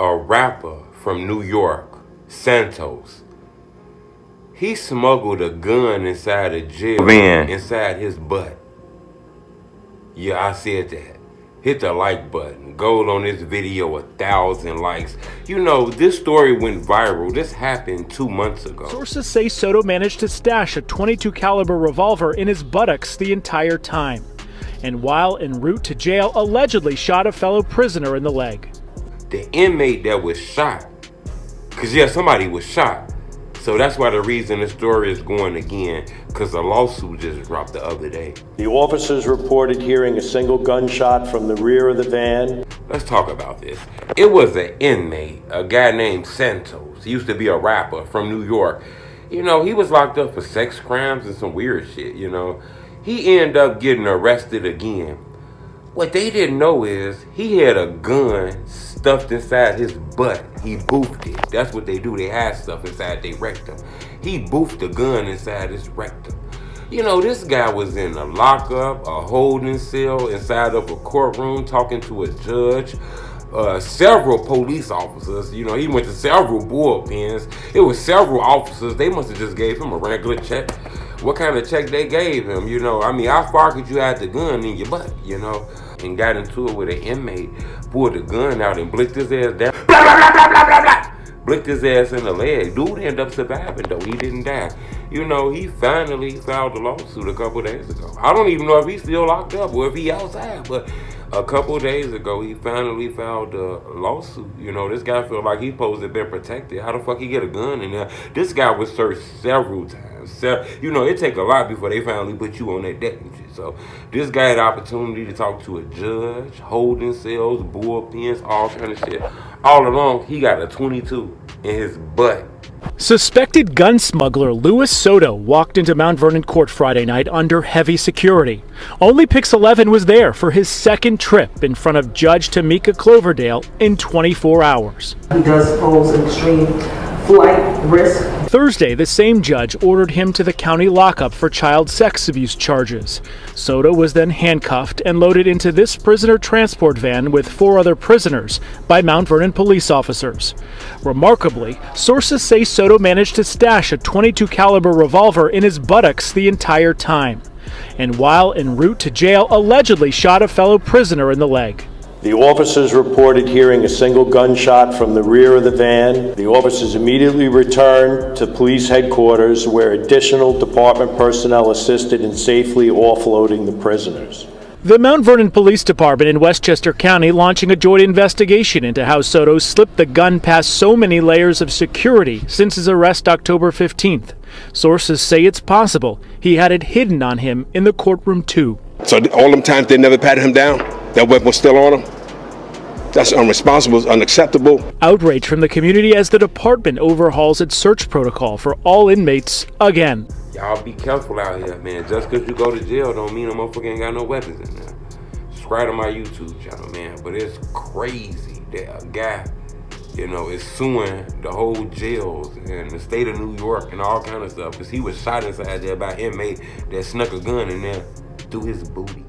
a rapper from New York, Santos. He smuggled a gun inside a jail van inside his butt. Yeah, I said that. Hit the like button. Gold on this video, 1,000 likes. You know, this story went viral. This happened 2 months ago. Sources say Soto managed to stash a .22 caliber revolver in his buttocks the entire time, and while en route to jail, allegedly shot a fellow prisoner in the leg. The inmate that was shot, because yeah, somebody was shot. So that's why the reason the story is going again, because a lawsuit just dropped the other day. The officers reported hearing a single gunshot from the rear of the van. Let's talk about this. It was an inmate, a guy named Santos. He used to be a rapper from New York. You know, he was locked up for sex crimes and some weird shit, you know. He ended up getting arrested again. What they didn't know is he had a gun stuffed inside his butt. He boofed it. That's what they do. They hide stuff inside their rectum. He boofed the gun inside his rectum. You know, this guy was in a lockup, a holding cell, inside of a courtroom talking to a judge, several police officers. You know, he went to several bullpens. It was several officers. They must have just gave him a regular check. What kind of check they gave him, you know? I mean, how far could you hide the gun in your butt, you know? And got into it with an inmate, pulled the gun out and blicked his ass down. Blah, blah, blah, blah, blah, blah, blah. Blicked his ass in the leg. Dude ended up surviving, though. He didn't die. You know, he finally filed a lawsuit a couple days ago. I don't even know if he's still locked up or if he outside, but a couple days ago, he finally filed a lawsuit. You know, this guy felt like he's supposed to have been protected. How the fuck he get a gun in there? This guy was searched several times. You know, it take a lot before they finally put you on that deck and shit. So this guy had the opportunity to talk to a judge, holding cells, bullpens, all kind of shit. All along, he got a .22 in his butt. Suspected gun smuggler Louis Soto walked into Mount Vernon court Friday night under heavy security. Only Pix 11 was there for his second trip in front of Judge Tamika Cloverdale in 24 hours. He does pose an extreme flight risk. Thursday, the same judge ordered him to the county lockup for child sex abuse charges. Soto was then handcuffed and loaded into this prisoner transport van with 4 other prisoners by Mount Vernon police officers. Remarkably, sources say Soto managed to stash a .22 caliber revolver in his buttocks the entire time, and while en route to jail, allegedly shot a fellow prisoner in the leg. The officers reported hearing a single gunshot from the rear of the van. The officers immediately returned to police headquarters, where additional department personnel assisted in safely offloading the prisoners. The Mount Vernon Police Department in Westchester County launching a joint investigation into how Soto slipped the gun past so many layers of security since his arrest October 15th. Sources say it's possible he had it hidden on him in the courtroom too. So all them times they never patted him down? That weapon was still on him? That's unresponsible, unacceptable. Outrage from the community as the department overhauls its search protocol for all inmates again. Y'all be careful out here, man. Just because you go to jail don't mean a motherfucker ain't got no weapons in there. Subscribe to my YouTube channel, man. But it's crazy that a guy, you know, is suing the whole jails and the state of New York and all kind of stuff because he was shot inside there by an inmate that snuck a gun in there through his booty.